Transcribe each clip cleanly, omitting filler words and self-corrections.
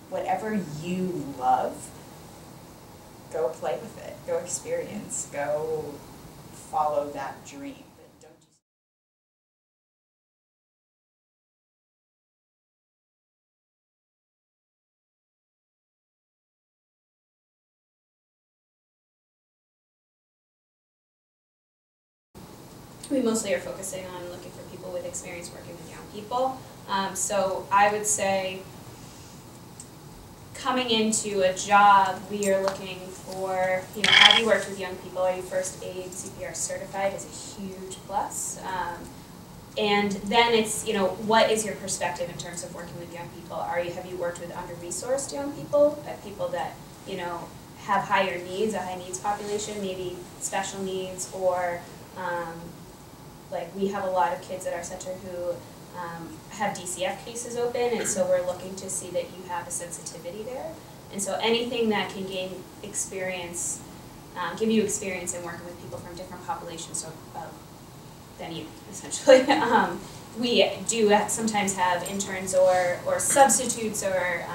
whatever you love, go play with it, go experience, go follow that dream. But don't just we mostly are focusing on looking for people with experience working with young people. So I would say coming into a job, we are looking for, have you worked with young people? Are you first aid CPR certified is a huge plus. And then it's, what is your perspective in terms of working with young people? Have you worked with under-resourced young people, people that, have higher needs, a high needs population, maybe special needs, or like we have a lot of kids at our center who have DCF cases open, and so we're looking to see that you have a sensitivity there. And so anything that can gain experience, give you experience in working with people from different populations than you, essentially. We do sometimes have interns or substitutes or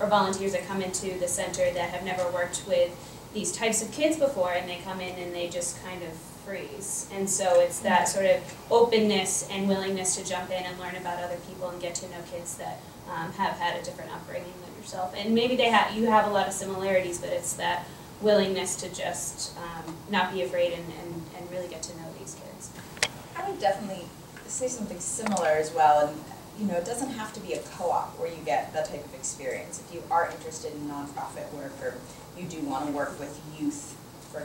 volunteers that come into the center that have never worked with these types of kids before, and they come in and they just kind of freeze. And so it's that sort of openness and willingness to jump in and learn about other people and get to know kids that have had a different upbringing than yourself. And maybe you have a lot of similarities, but it's that willingness to just not be afraid and really get to know these kids. I would definitely say something similar as well. And it doesn't have to be a co-op where you get that type of experience. If you are interested in nonprofit work, or you do want to work with youth, for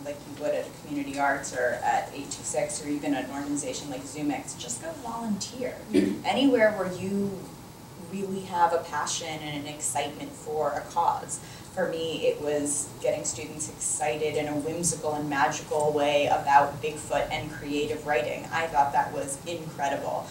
like you would at community arts or at 826 or even an organization like ZoomX, just go volunteer. Anywhere where you really have a passion and an excitement for a cause. For me, it was getting students excited in a whimsical and magical way about Bigfoot and creative writing. I thought that was incredible.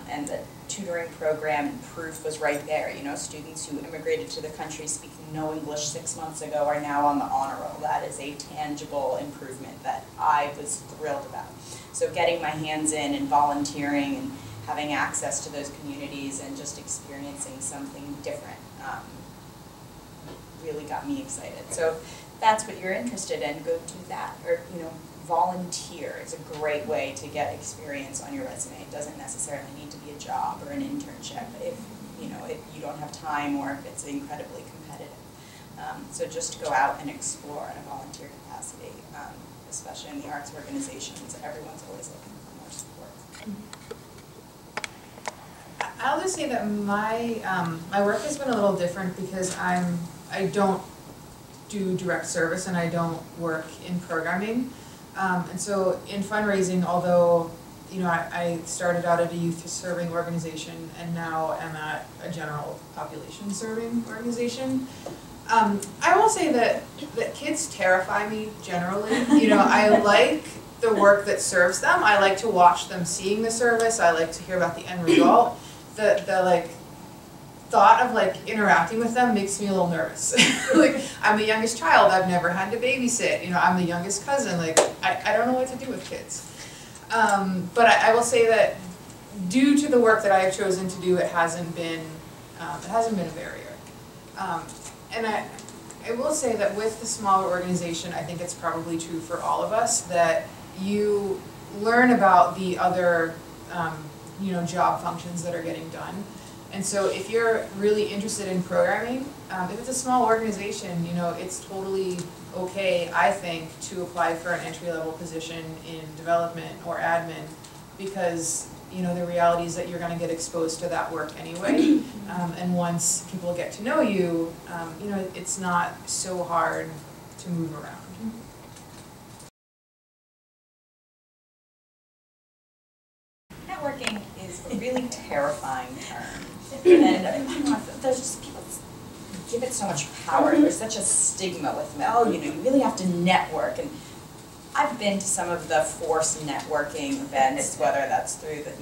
And the tutoring program and proof was right there. Students who immigrated to the country speaking no English 6 months ago are now on the honor roll. That is a tangible improvement that I was thrilled about. So getting my hands in and volunteering and having access to those communities and just experiencing something different really got me excited. So if that's what you're interested in, go do that. Or volunteer is a great way to get experience on your resume. It doesn't necessarily need to be a job or an internship if you don't have time or if it's incredibly competitive. So just go out and explore in a volunteer capacity, especially in the arts organizations. Everyone's always looking for more support. I'll just say that my work has been a little different because I don't do direct service and I don't work in programming. And so in fundraising, although I started out at a youth serving organization and now am at a general population serving organization, I will say that kids terrify me generally. I like the work that serves them. I like to watch them seeing the service. I like to hear about the end result. The thought of interacting with them makes me a little nervous. I'm the youngest child. I've never had to babysit. I'm the youngest cousin. I don't know what to do with kids. But I will say that due to the work that I have chosen to do, it hasn't been a barrier. And I will say that with the smaller organization, I think it's probably true for all of us that you learn about the other job functions that are getting done. And so if you're really interested in programming, if it's a small organization, it's totally okay, I think, to apply for an entry-level position in development or admin because, the reality is that you're going to get exposed to that work anyway. And once people get to know you, it's not so hard to move around. Networking is a really terrifying term. And there's just people give it so much power. There's such a stigma with you really have to network. And I've been to some of the forced networking events, whether that's through the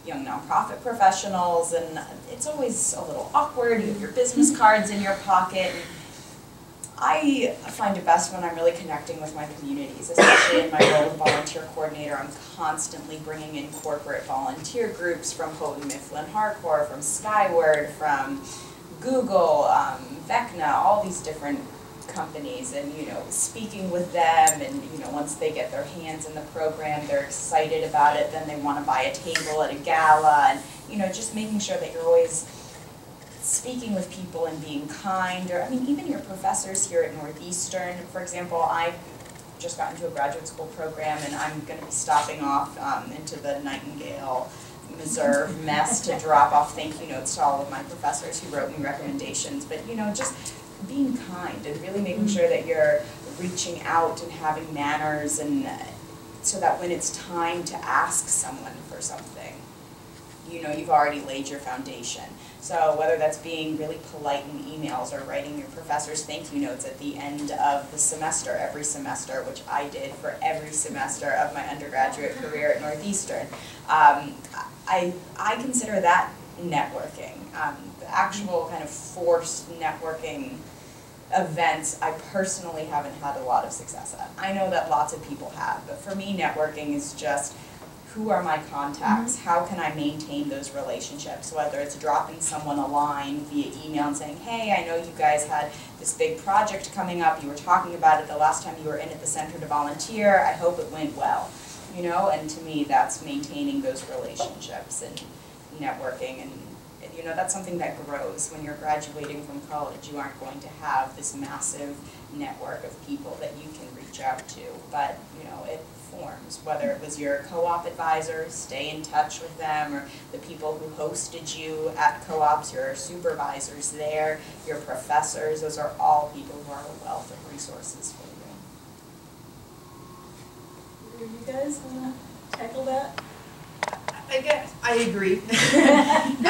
young nonprofit professionals, and it's always a little awkward. You have your business cards in your pocket. I find it best when I'm really connecting with my communities, especially in my role as volunteer coordinator. I'm constantly bringing in corporate volunteer groups from Houghton Mifflin Harcourt, from Skyward, from Google, Vecna, all these different companies, and speaking with them, and once they get their hands in the program, they're excited about it, then they want to buy a table at a gala, and just making sure that you're always speaking with people and being kind, or even your professors here at Northeastern. For example, I just got into a graduate school program, and I'm going to be stopping off into the Nightingale Missouri mess to drop off thank you notes to all of my professors who wrote me recommendations. But just being kind and really making sure that you're reaching out and having manners, and so that when it's time to ask someone for something, you've already laid your foundation. So whether that's being really polite in emails or writing your professors thank you notes at the end of the semester, every semester, which I did for every semester of my undergraduate career at Northeastern, I consider that networking. The actual kind of forced networking events, I personally haven't had a lot of success at. I know that lots of people have, but for me, networking is just, who are my contacts? How can I maintain those relationships? Whether it's dropping someone a line via email and saying, hey, I know you guys had this big project coming up, you were talking about it the last time you were in at the center to volunteer, I hope it went well. And to me, that's maintaining those relationships and networking, and that's something that grows. When you're graduating from college, you aren't going to have this massive network of people that you can reach out to, but it forms. Whether it was your co-op advisors, stay in touch with them, or the people who hosted you at co-ops, your supervisors there, your professors, those are all people who are a wealth of resources for you. Do you guys want to tackle that? I guess I agree, and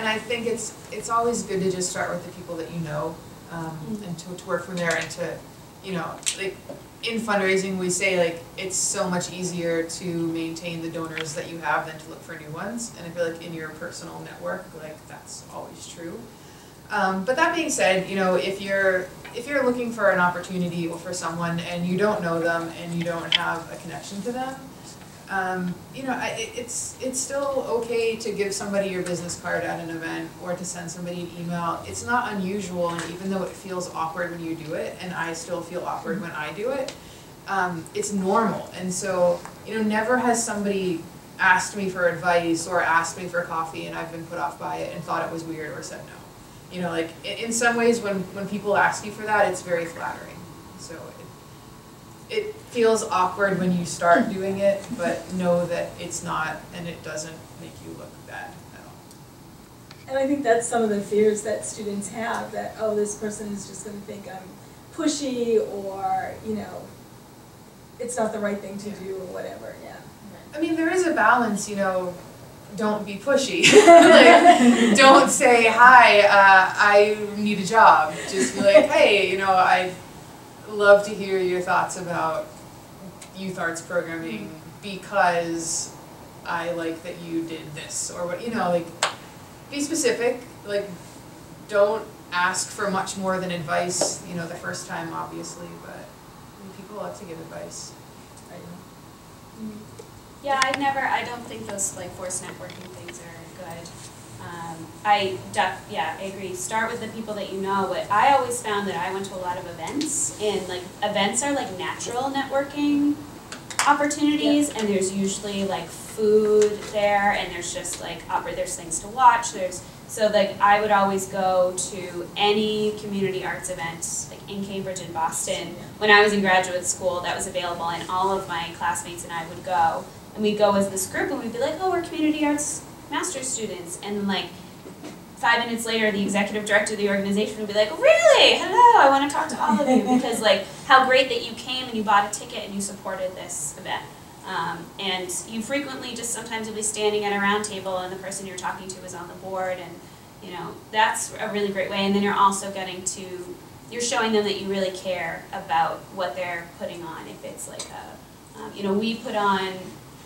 I think it's always good to just start with the people that you know, and to work from there, and to like in fundraising we say like it's so much easier to maintain the donors that you have than to look for new ones, and I feel like in your personal network like that's always true. But that being said, if you're looking for an opportunity or for someone and you don't know them and you don't have a connection to them, it's still okay to give somebody your business card at an event or to send somebody an email. It's not unusual, and even though it feels awkward when you do it, and I still feel awkward when I do it, it's normal. And so, never has somebody asked me for advice or asked me for coffee and I've been put off by it and thought it was weird or said no. Like in some ways when people ask you for that, it's very flattering. So it feels awkward when you start doing it, but know that it's not, and it doesn't make you look bad at all. And I think that's some of the fears that students have, that, oh, this person is just going to think I'm pushy, or, it's not the right thing to do, or whatever, yeah. I mean, there is a balance, don't be pushy. Like, don't say, hi, I need a job. Just be like, hey, I'd love to hear your thoughts about youth arts programming because I like that you did this, or what, like, be specific. Like, don't ask for much more than advice, the first time, obviously, but people love to give advice. Yeah, I don't think those like forced networking things are good. I agree. Start with the people that you know. But I always found that I went to a lot of events, and like events are like natural networking opportunities, and there's usually like food there, and there's just like there's things to watch. So like I would always go to any community arts event like in Cambridge and Boston when I was in graduate school that was available, and all of my classmates and I would go. And we'd go as this group, and we'd be like, oh, we're community arts master's students. And then like 5 minutes later, the executive director of the organization would be like, really? Hello, I want to talk to all of you. Because like, how great that you came and you bought a ticket and you supported this event. And you frequently just sometimes you'll be standing at a round table and the person you're talking to is on the board. And that's a really great way. And then you're also you're showing them that you really care about what they're putting on. If it's like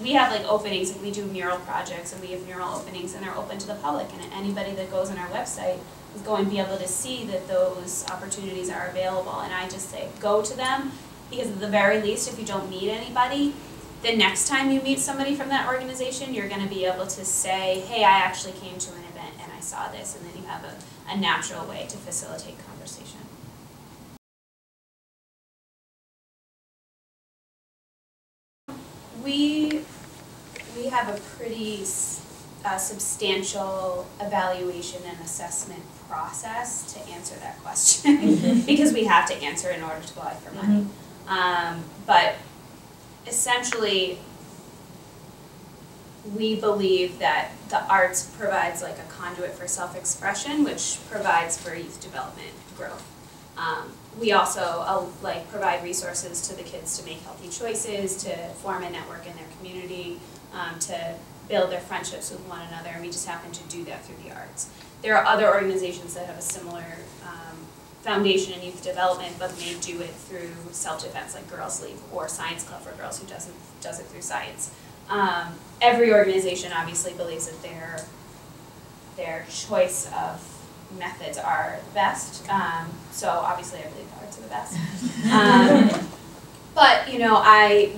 we have like openings, like we do mural projects, and we have mural openings, and they're open to the public, and anybody that goes on our website is going to be able to see that those opportunities are available. And I just say go to them, because at the very least, if you don't meet anybody, the next time you meet somebody from that organization, you're going to be able to say, hey, I actually came to an event and I saw this, and then you have a natural way to facilitate conversation. We have a pretty substantial evaluation and assessment process to answer that question because we have to answer in order to apply for money. But essentially, we believe that the arts provides like a conduit for self-expression, which provides for youth development growth. We also provide resources to the kids to make healthy choices, to form a network in their community, to build their friendships with one another, and we just happen to do that through the arts. There are other organizations that have a similar foundation in youth development, but may do it through self-defense, like Girls League, or Science Club for Girls, who does it through science. Every organization obviously believes that their choice of methods are best. So obviously I believe the arts are the best. But you know,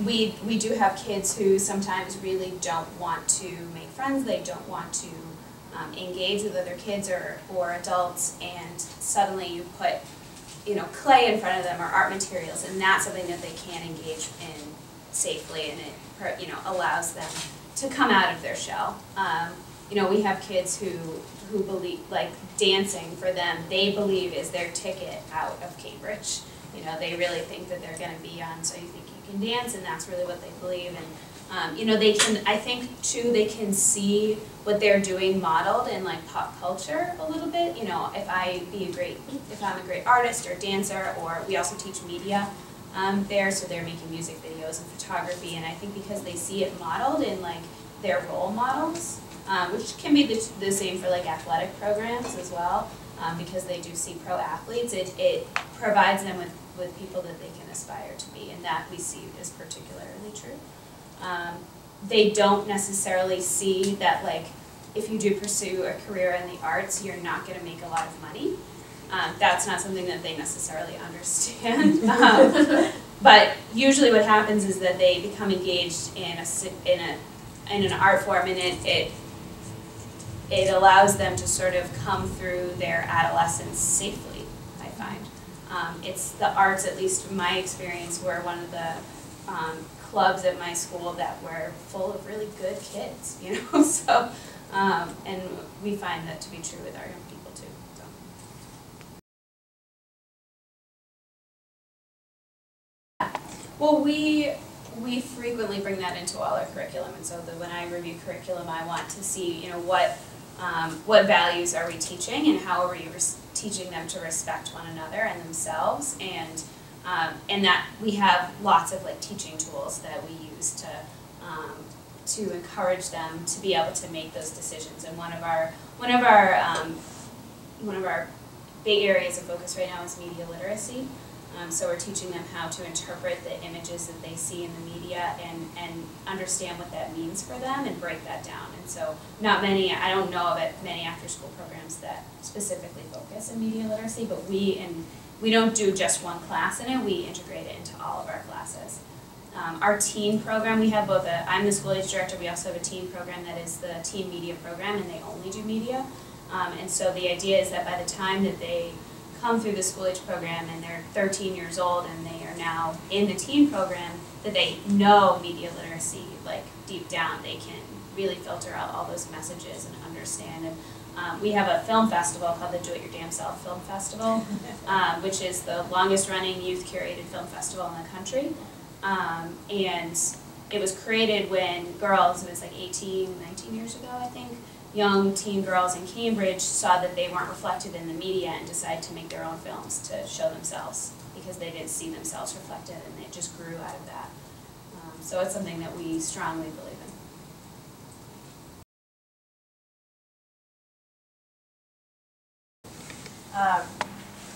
we do have kids who sometimes really don't want to make friends. They don't want to engage with other kids or adults, and suddenly you put, you know, clay in front of them or art materials, and that's something that they can engage in safely, and it, you know, allows them to come out of their shell. You know, we have kids who believe, like, dancing for them, they believe is their ticket out of Cambridge. You know, they really think that they're going to be on So You Think You Can Dance, and that's really what they believe. And you know, they can, I think too, they can see what they're doing modeled in like pop culture a little bit. You know, if I'm a great artist or dancer, or we also teach media there, so they're making music videos and photography, and I think because they see it modeled in like their role models, which can be the same for like athletic programs as well, because they do see pro athletes, it provides them with people that they can aspire to be, and that we see is particularly true. They don't necessarily see that, like, if you do pursue a career in the arts, you're not going to make a lot of money. That's not something that they necessarily understand. But usually what happens is that they become engaged in an art form, and it allows them to sort of come through their adolescence safely, I find. It's the arts, at least from my experience, were one of the clubs at my school that were full of really good kids, you know, so, and we find that to be true with our young people too, so. Well, we frequently bring that into all our curriculum, and so when I review curriculum, I want to see, you know, what values are we teaching, and how are we teaching them to respect one another and themselves, and that we have lots of like teaching tools that we use to encourage them to be able to make those decisions. And one of our big areas of focus right now is media literacy. So we're teaching them how to interpret the images that they see in the media and understand what that means for them and break that down. And so I don't know of many after-school programs that specifically focus on media literacy, but we don't do just one class in it, we integrate it into all of our classes. Our teen program, we have I'm the school age director, we also have a teen program that is the teen media program, and they only do media. And so the idea is that by the time that they come through the school age program and they're 13 years old and they are now in the teen program, that they know media literacy, like deep down, they can really filter out all those messages and understand. And we have a film festival called the Do It Your Damn Self Film Festival, which is the longest running youth curated film festival in the country. And it was created when girls, it was like 18, 19 years ago, I think, young teen girls in Cambridge saw that they weren't reflected in the media and decided to make their own films to show themselves because they didn't see themselves reflected, and it just grew out of that. So it's something that we strongly believe in.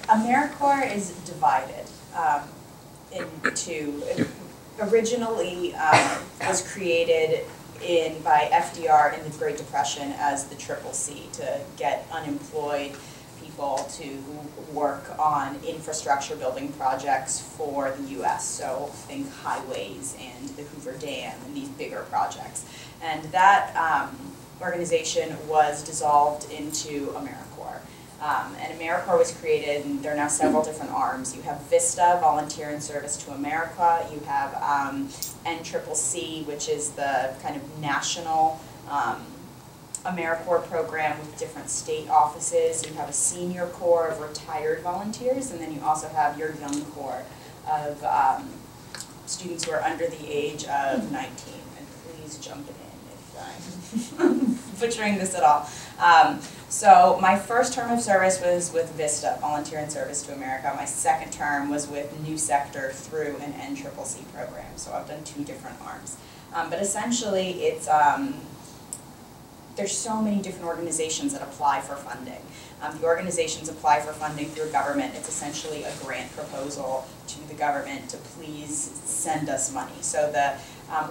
AmeriCorps is divided into, originally was created by FDR in the Great Depression as the CCC to get unemployed people to work on infrastructure building projects for the U.S. So think highways and the Hoover Dam and these bigger projects. And that organization was dissolved into AmeriCorps. And AmeriCorps was created, and there are now several different arms. You have VISTA, Volunteer in Service to America. You have NCCC, which is the kind of national AmeriCorps program with different state offices. You have a senior corps of retired volunteers, and then you also have your young corps of students who are under the age of 19. And please jump in if I'm butchering this at all. So my first term of service was with VISTA, Volunteer in Service to America. My second term was with New Sector through an NCCC program. So I've done 2 different arms. But essentially it's, there's so many different organizations that apply for funding. The organizations apply for funding through government. It's essentially a grant proposal to the government to please send us money. So the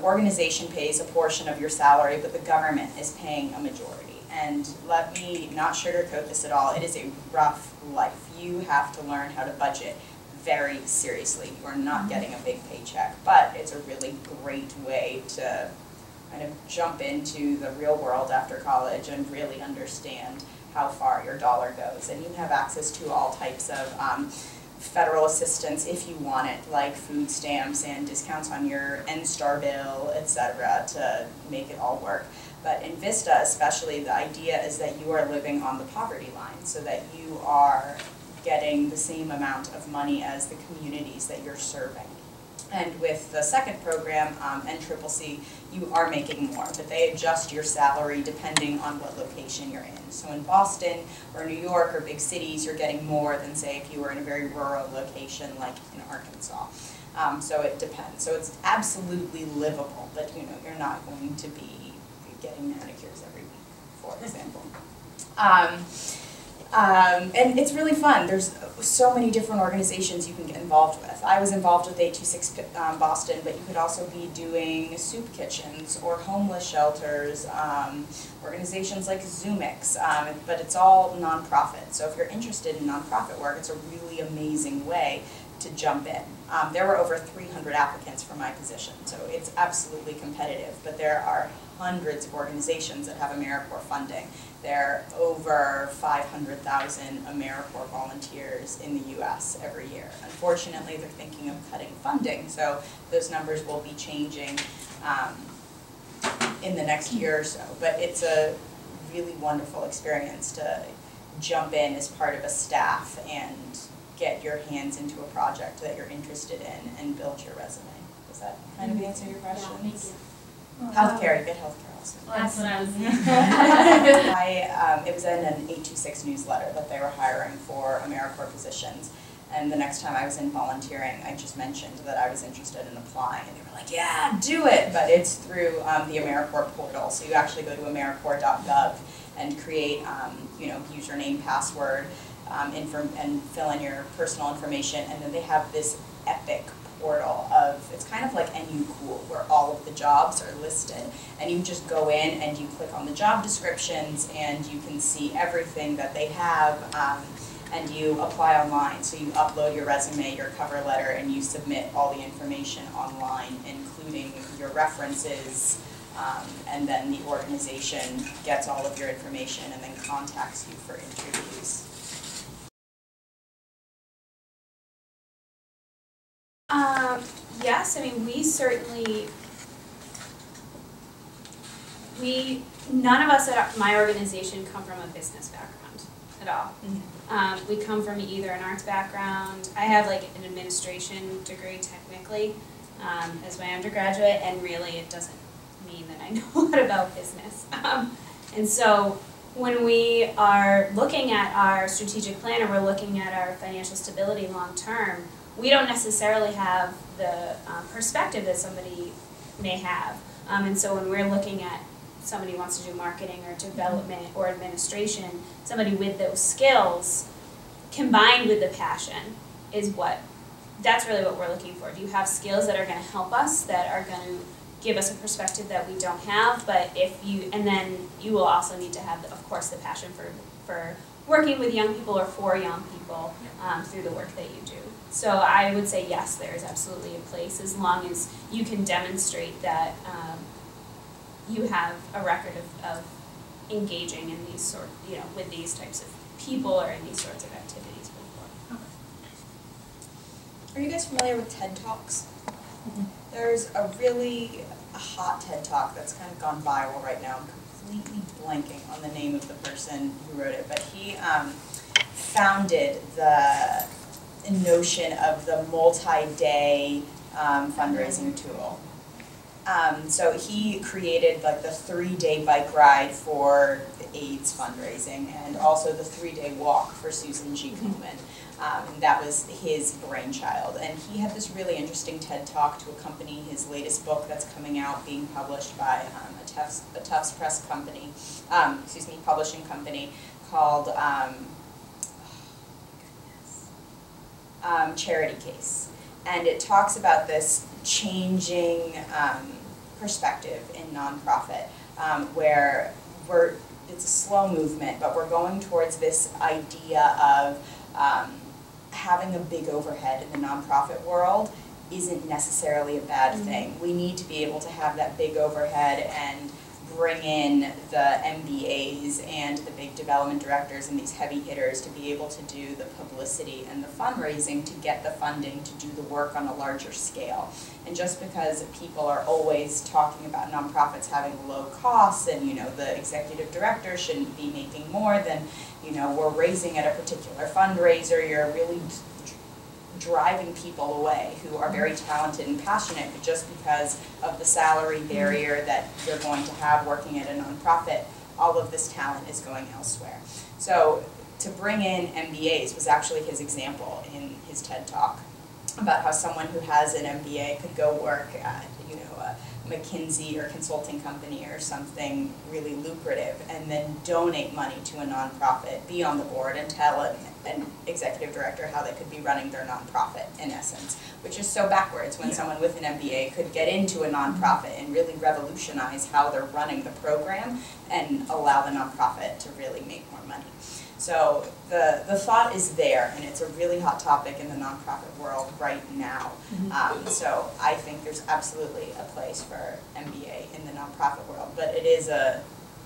organization pays a portion of your salary, but the government is paying a majority. And let me not sugarcoat this at all. It is a rough life. You have to learn how to budget very seriously. You are not getting a big paycheck, but it's a really great way to kind of jump into the real world after college and really understand how far your dollar goes. And you have access to all types of federal assistance if you want it, like food stamps and discounts on your NSTAR bill, etc., to make it all work. But in VISTA especially, the idea is that you are living on the poverty line, so that you are getting the same amount of money as the communities that you're serving. And with the second program, NCCC, you are making more, but they adjust your salary depending on what location you're in. So in Boston or New York or big cities, you're getting more than, say, if you were in a very rural location like in Arkansas. So it depends. So it's absolutely livable, but you know, you're not going to be getting manicures every week, for example. And it's really fun. There's so many different organizations you can get involved with. I was involved with 826 Boston, but you could also be doing soup kitchens or homeless shelters, organizations like Zoomix, but it's all nonprofit. So if you're interested in nonprofit work, it's a really amazing way to jump in. There were over 300 applicants for my position, so it's absolutely competitive, but there are hundreds of organizations that have AmeriCorps funding. There are over 500,000 AmeriCorps volunteers in the U.S. every year. Unfortunately, they're thinking of cutting funding, so those numbers will be changing in the next year or so. But it's a really wonderful experience to jump in as part of a staff and get your hands into a project that you're interested in and build your resume. Does that kind of answer your questions? Yeah, thank you. Healthcare, you get healthcare also. Well, that's what I was It was in an 826 newsletter that they were hiring for AmeriCorps positions. And the next time I was in volunteering, I just mentioned that I was interested in applying. And they were like, yeah, do it! But it's through the AmeriCorps portal. So you actually go to AmeriCorps.gov and create, username, password, and fill in your personal information. And then they have this epic portal of, it's kind of like NU Cool, where all of the jobs are listed, and you just go in and you click on the job descriptions and you can see everything that they have, and you apply online. So you upload your resume, your cover letter, and you submit all the information online, including your references, and then the organization gets all of your information and then contacts you for interviews. Yes, I mean, none of us at my organization come from a business background at all. Mm-hmm. We come from either an arts background. I have like an administration degree technically as my undergraduate, and really it doesn't mean that I know a lot about business. And so when we are looking at our strategic plan, or we're looking at our financial stability long term, we don't necessarily have the perspective that somebody may have. And so when we're looking at somebody who wants to do marketing or development or administration, somebody with those skills combined with the passion is that's really what we're looking for. Do you have skills that are going to help us, that are going to give us a perspective that we don't have? But and then you will also need to have, of course, the passion for working with young people or for young people through the work that you do. So I would say yes, there is absolutely a place, as long as you can demonstrate that you have a record of engaging in these with these types of people are in these sorts of activities before. Are you guys familiar with TED Talks? There's a really hot TED Talk that's kind of gone viral right now. I'm completely blanking on the name of the person who wrote it, but he founded the notion of the multi-day fundraising tool. So he created like the 3-day bike ride for the AIDS fundraising and also the 3-day walk for Susan G. Komen. And that was his brainchild. And he had this really interesting TED Talk to accompany his latest book that's coming out, being published by a Tufts Press company, publishing company called Charity Case. And it talks about this changing perspective in nonprofit, where it's a slow movement, but we're going towards this idea of having a big overhead in the nonprofit world isn't necessarily a bad thing. We need to be able to have that big overhead and bring in the MBAs and the big development directors and these heavy hitters to be able to do the publicity and the fundraising to get the funding to do the work on a larger scale. And just because people are always talking about nonprofits having low costs and, you know, the executive director shouldn't be making more than, you know, we're raising at a particular fundraiser, you're really driving people away who are very talented and passionate, but just because of the salary barrier that you're going to have working at a nonprofit, all of this talent is going elsewhere. So to bring in MBAs was actually his example in his TED Talk about how someone who has an MBA could go work at, you know, a McKinsey or consulting company or something really lucrative and then donate money to a nonprofit, be on the board and tell an executive director how they could be running their nonprofit, in essence, which is so backwards when someone with an MBA could get into a nonprofit and really revolutionize how they're running the program and allow the nonprofit to really make more money. So the thought is there, and it's a really hot topic in the nonprofit world right now. So I think there's absolutely a place for MBA in the nonprofit world, but it is a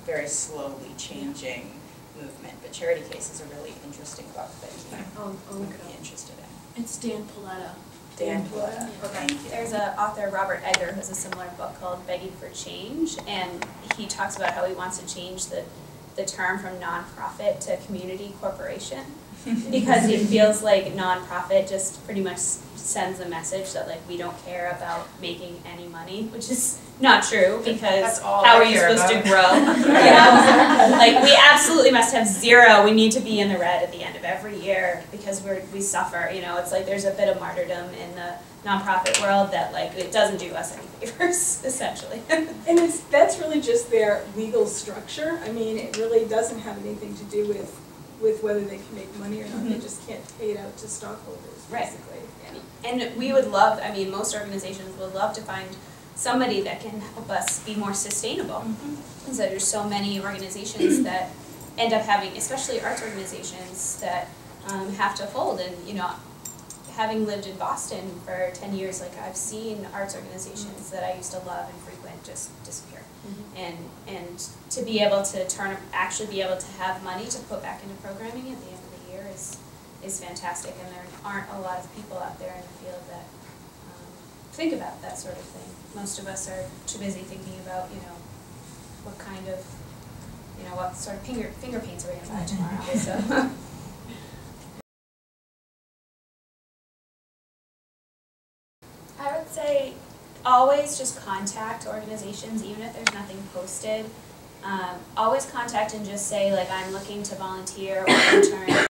very slowly changing movement. But Charity Case is a really interesting book that you would be interested in. It's Dan Paletta. Dan Paletta. Thank you. There's an author, Robert Egger, who has a similar book called Begging for Change, and he talks about how he wants to change the term from nonprofit to community corporation because it feels like nonprofit just pretty much sends a message that like we don't care about making any money, which is not true because how are you supposed to grow? You know? Like we absolutely must have zero. We need to be in the red at the end of every year because we suffer. You know, it's like there's a bit of martyrdom in the nonprofit world that like it doesn't do us any favors, essentially. And that's really just their legal structure. I mean, it really doesn't have anything to do with whether they can make money or not. They just can't pay it out to stockholders, basically. And we would love, I mean, most organizations would love to find somebody that can help us be more sustainable. And so there's so many organizations that end up having, especially arts organizations, that have to fold. And, you know, having lived in Boston for 10 years, like I've seen arts organizations that I used to love and frequent just disappear. And to be able to actually be able to have money to put back into programming at the end of the year is fantastic. And there aren't a lot of people out there in the field that think about that sort of thing. Most of us are too busy thinking about, you know, what kind of, you know, what sort of finger paints are we going to buy tomorrow. So. I would say always just contact organizations, even if there's nothing posted. Always contact and just say, like, I'm looking to volunteer or intern.